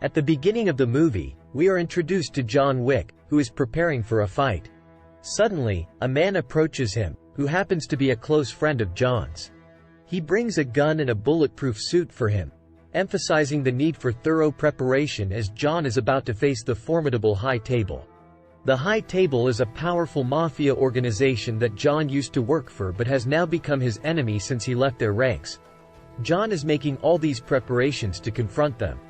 At the beginning of the movie, we are introduced to John Wick, who is preparing for a fight. Suddenly, a man approaches him, who happens to be a close friend of John's. He brings a gun and a bulletproof suit for him, emphasizing the need for thorough preparation as John is about to face the formidable High Table. The High Table is a powerful mafia organization that John used to work for but has now become his enemy since he left their ranks. John is making all these preparations to confront them.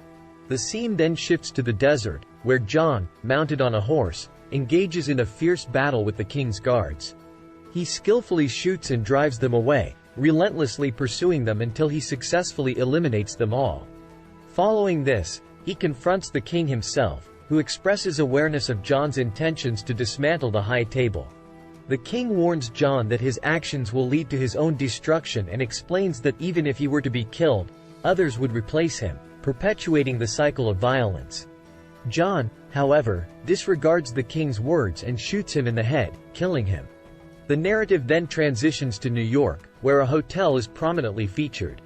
The scene then shifts to the desert, where John, mounted on a horse, engages in a fierce battle with the king's guards. He skillfully shoots and drives them away, relentlessly pursuing them until he successfully eliminates them all. Following this, he confronts the king himself, who expresses awareness of John's intentions to dismantle the High Table. The king warns John that his actions will lead to his own destruction and explains that even if he were to be killed, others would replace him, perpetuating the cycle of violence. John, however, disregards the king's words and shoots him in the head, killing him. The narrative then transitions to New York, where a hotel is prominently featured.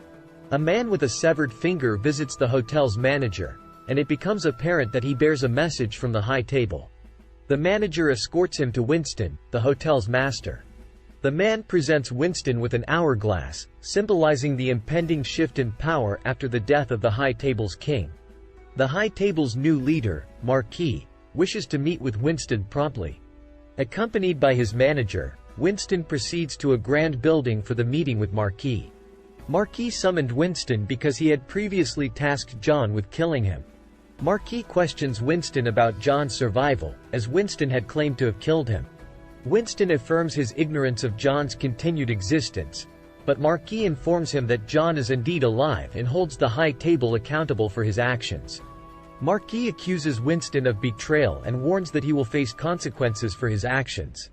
A man with a severed finger visits the hotel's manager, and it becomes apparent that he bears a message from the High Table. The manager escorts him to Winston, the hotel's master. The man presents Winston with an hourglass, symbolizing the impending shift in power after the death of the High Table's king. The High Table's new leader, Marquis, wishes to meet with Winston promptly. Accompanied by his manager, Winston proceeds to a grand building for the meeting with Marquis. Marquis summoned Winston because he had previously tasked John with killing him. Marquis questions Winston about John's survival, as Winston had claimed to have killed him. Winston affirms his ignorance of John's continued existence, but Marquis informs him that John is indeed alive and holds the High Table accountable for his actions. Marquis accuses Winston of betrayal and warns that he will face consequences for his actions.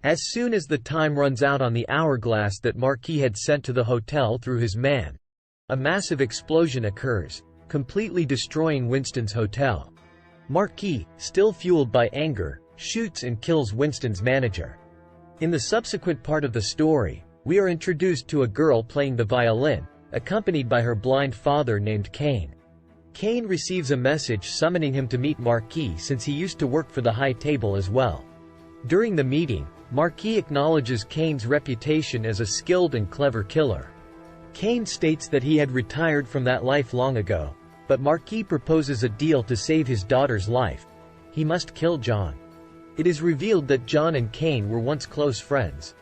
As soon as the time runs out on the hourglass that Marquis had sent to the hotel through his man, a massive explosion occurs, completely destroying Winston's hotel. Marquis, still fueled by anger, shoots and kills Winston's manager. In the subsequent part of the story, we are introduced to a girl playing the violin, accompanied by her blind father named Caine. Caine receives a message summoning him to meet Marquis since he used to work for the High Table as well. During the meeting, Marquis acknowledges Caine's reputation as a skilled and clever killer. Caine states that he had retired from that life long ago, but Marquis proposes a deal to save his daughter's life. He must kill John. It is revealed that John and Caine were once close friends.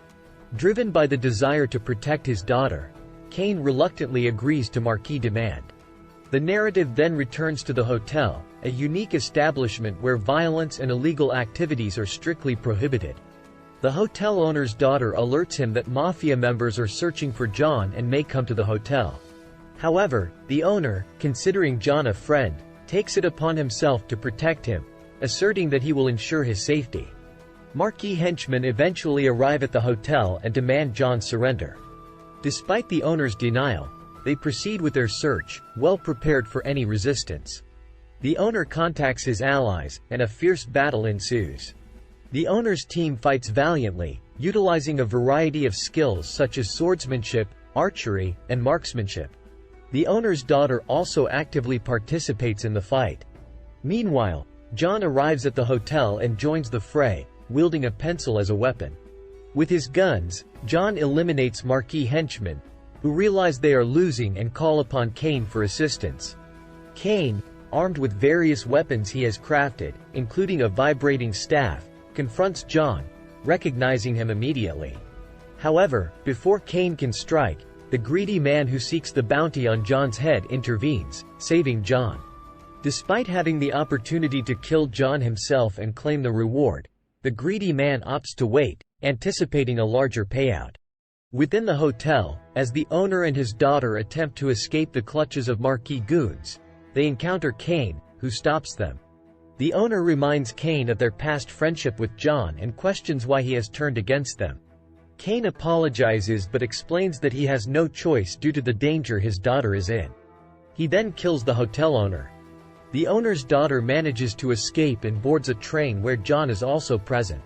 Driven by the desire to protect his daughter, Caine reluctantly agrees to Marquis' demand. The narrative then returns to the hotel, a unique establishment where violence and illegal activities are strictly prohibited. The hotel owner's daughter alerts him that mafia members are searching for John and may come to the hotel. However, the owner, considering John a friend, takes it upon himself to protect him, asserting that he will ensure his safety. Marquis henchmen eventually arrive at the hotel and demand John's surrender. Despite the owner's denial, they proceed with their search, well prepared for any resistance. The owner contacts his allies, and a fierce battle ensues. The owner's team fights valiantly, utilizing a variety of skills such as swordsmanship, archery, and marksmanship. The owner's daughter also actively participates in the fight. Meanwhile, John arrives at the hotel and joins the fray, wielding a pencil as a weapon. With his guns, John eliminates Marquis henchmen, who realize they are losing and call upon Caine for assistance. Caine, armed with various weapons he has crafted, including a vibrating staff, confronts John, recognizing him immediately. However, before Caine can strike, the greedy man who seeks the bounty on John's head intervenes, saving John. Despite having the opportunity to kill John himself and claim the reward, the greedy man opts to wait, anticipating a larger payout. Within the hotel, as the owner and his daughter attempt to escape the clutches of Marquis goons, they encounter Caine, who stops them. The owner reminds Caine of their past friendship with John and questions why he has turned against them. Caine apologizes but explains that he has no choice due to the danger his daughter is in. He then kills the hotel owner. The owner's daughter manages to escape and boards a train where John is also present.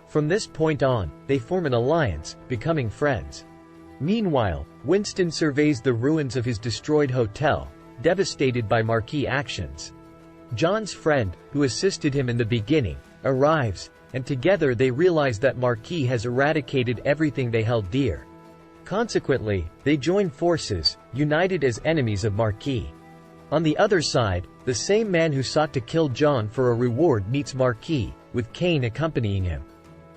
From this point on, they form an alliance, becoming friends. Meanwhile, Winston surveys the ruins of his destroyed hotel, devastated by Marquis' actions. John's friend, who assisted him in the beginning, arrives, and together they realize that Marquis has eradicated everything they held dear. Consequently, they join forces, united as enemies of Marquis. On the other side, the same man who sought to kill John for a reward meets Marquis, with Caine accompanying him.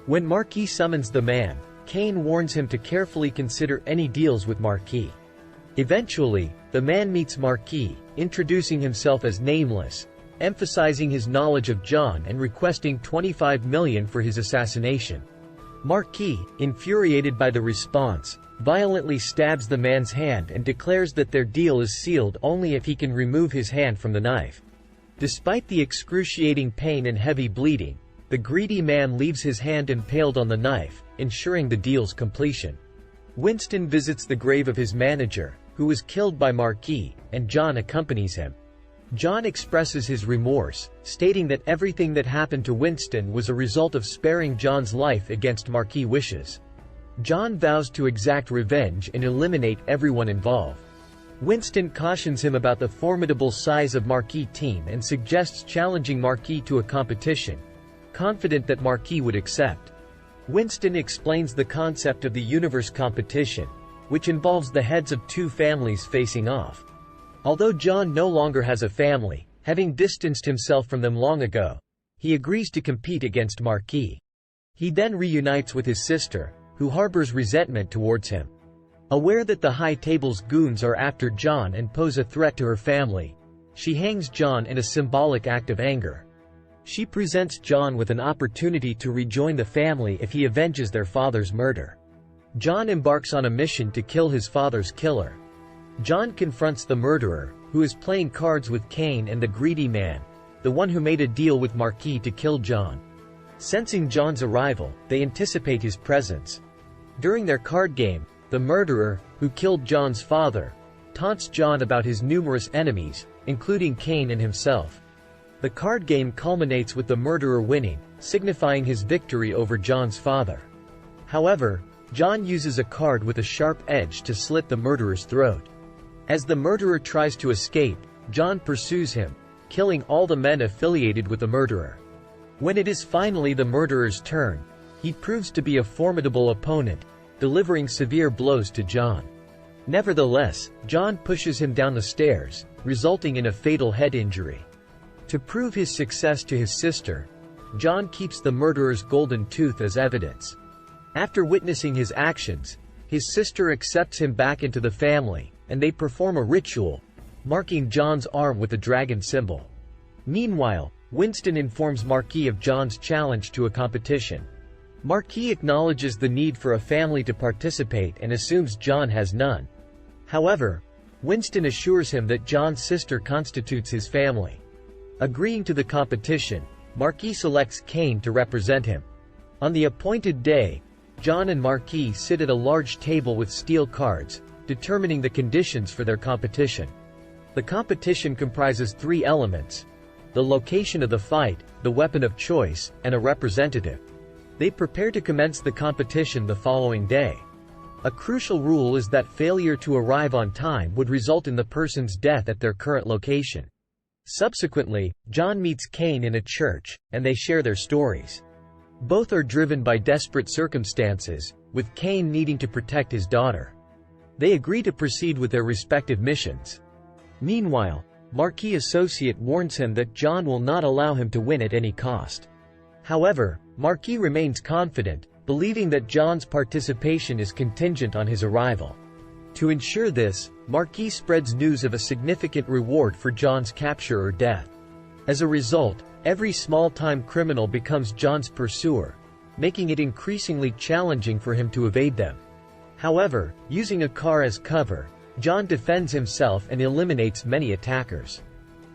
When Marquis summons the man, Caine warns him to carefully consider any deals with Marquis. Eventually, the man meets Marquis, introducing himself as Nameless, emphasizing his knowledge of John and requesting 25 million for his assassination. Marquis, infuriated by the response, violently stabs the man's hand and declares that their deal is sealed only if he can remove his hand from the knife. Despite the excruciating pain and heavy bleeding, the greedy man leaves his hand impaled on the knife, ensuring the deal's completion. Winston visits the grave of his manager, who was killed by Marquis, and John accompanies him. John expresses his remorse, stating that everything that happened to Winston was a result of sparing John's life against Marquis' wishes. John vows to exact revenge and eliminate everyone involved. Winston cautions him about the formidable size of Marquis' team and suggests challenging Marquis to a competition, confident that Marquis would accept. Winston explains the concept of the universe competition, which involves the heads of two families facing off. Although John no longer has a family, having distanced himself from them long ago, he agrees to compete against Marquis. He then reunites with his sister, who harbors resentment towards him. Aware that the High Table's goons are after John and pose a threat to her family, she hangs John in a symbolic act of anger. She presents John with an opportunity to rejoin the family if he avenges their father's murder. John embarks on a mission to kill his father's killer. John confronts the murderer, who is playing cards with Caine and the greedy man, the one who made a deal with Marquis to kill John. Sensing John's arrival, they anticipate his presence. During their card game, the murderer, who killed John's father, taunts John about his numerous enemies, including Caine and himself. The card game culminates with the murderer winning, signifying his victory over John's father. However, John uses a card with a sharp edge to slit the murderer's throat. As the murderer tries to escape, John pursues him, killing all the men affiliated with the murderer. When it is finally the murderer's turn, he proves to be a formidable opponent, delivering severe blows to John. Nevertheless, John pushes him down the stairs, resulting in a fatal head injury. To prove his success to his sister, John keeps the murderer's golden tooth as evidence. After witnessing his actions, his sister accepts him back into the family, and they perform a ritual, marking John's arm with the dragon symbol. Meanwhile, Winston informs Marquis of John's challenge to a competition. Marquis acknowledges the need for a family to participate and assumes John has none. However, Winston assures him that John's sister constitutes his family. Agreeing to the competition, Marquis selects Caine to represent him. On the appointed day, John and Marquis sit at a large table with steel cards, determining the conditions for their competition. The competition comprises 3 elements: the location of the fight, the weapon of choice, and a representative. They prepare to commence the competition the following day. A crucial rule is that failure to arrive on time would result in the person's death at their current location. Subsequently, John meets Caine in a church, and they share their stories. Both are driven by desperate circumstances, with Caine needing to protect his daughter. They agree to proceed with their respective missions. Meanwhile, Marquis' associate warns him that John will not allow him to win at any cost. However, Marquis remains confident, believing that John's participation is contingent on his arrival. To ensure this, Marquis spreads news of a significant reward for John's capture or death. As a result, every small-time criminal becomes John's pursuer, making it increasingly challenging for him to evade them. However, using a car as cover, John defends himself and eliminates many attackers.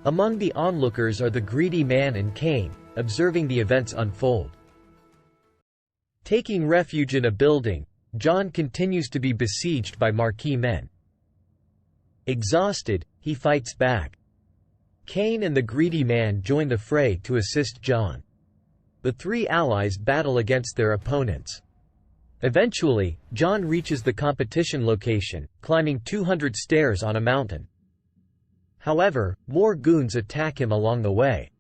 Among the onlookers are the greedy man and Caine, observing the events unfold. Taking refuge in a building, John continues to be besieged by Marquis men. Exhausted, he fights back. Caine and the greedy man join the fray to assist John. The 3 allies battle against their opponents. Eventually, John reaches the competition location, climbing 200 stairs on a mountain. However, more goons attack him along the way.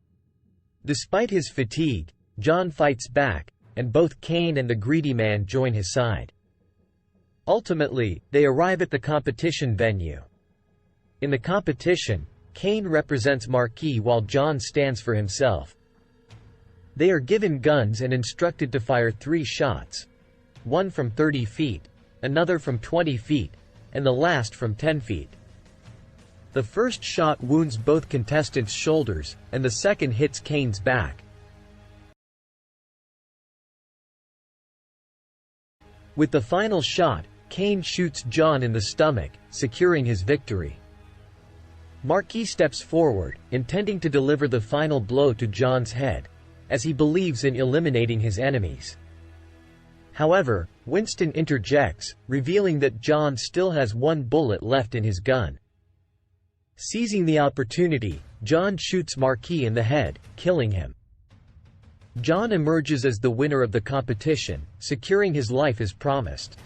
Despite his fatigue, John fights back, and both Caine and the greedy man join his side. Ultimately, they arrive at the competition venue. In the competition, Caine represents Marquis while John stands for himself. They are given guns and instructed to fire 3 shots. One from 30 feet, another from 20 feet, and the last from 10 feet. The first shot wounds both contestants' shoulders, and the second hits Caine's back. With the final shot, Caine shoots John in the stomach, securing his victory. Marquis steps forward, intending to deliver the final blow to John's head, as he believes in eliminating his enemies. However, Winston interjects, revealing that John still has 1 bullet left in his gun. Seizing the opportunity, John shoots Marquis in the head, killing him. John emerges as the winner of the competition, securing his life as promised.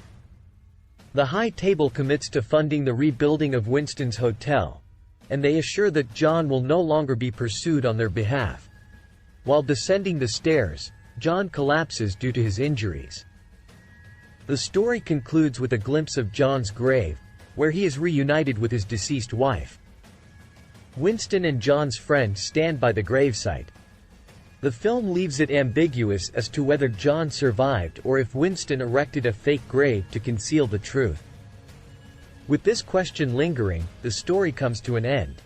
The High Table commits to funding the rebuilding of Winston's hotel, and they assure that John will no longer be pursued on their behalf. While descending the stairs, John collapses due to his injuries. The story concludes with a glimpse of John's grave, where he is reunited with his deceased wife. Winston and John's friend stand by the gravesite. The film leaves it ambiguous as to whether John survived or if Winston erected a fake grave to conceal the truth. With this question lingering, the story comes to an end.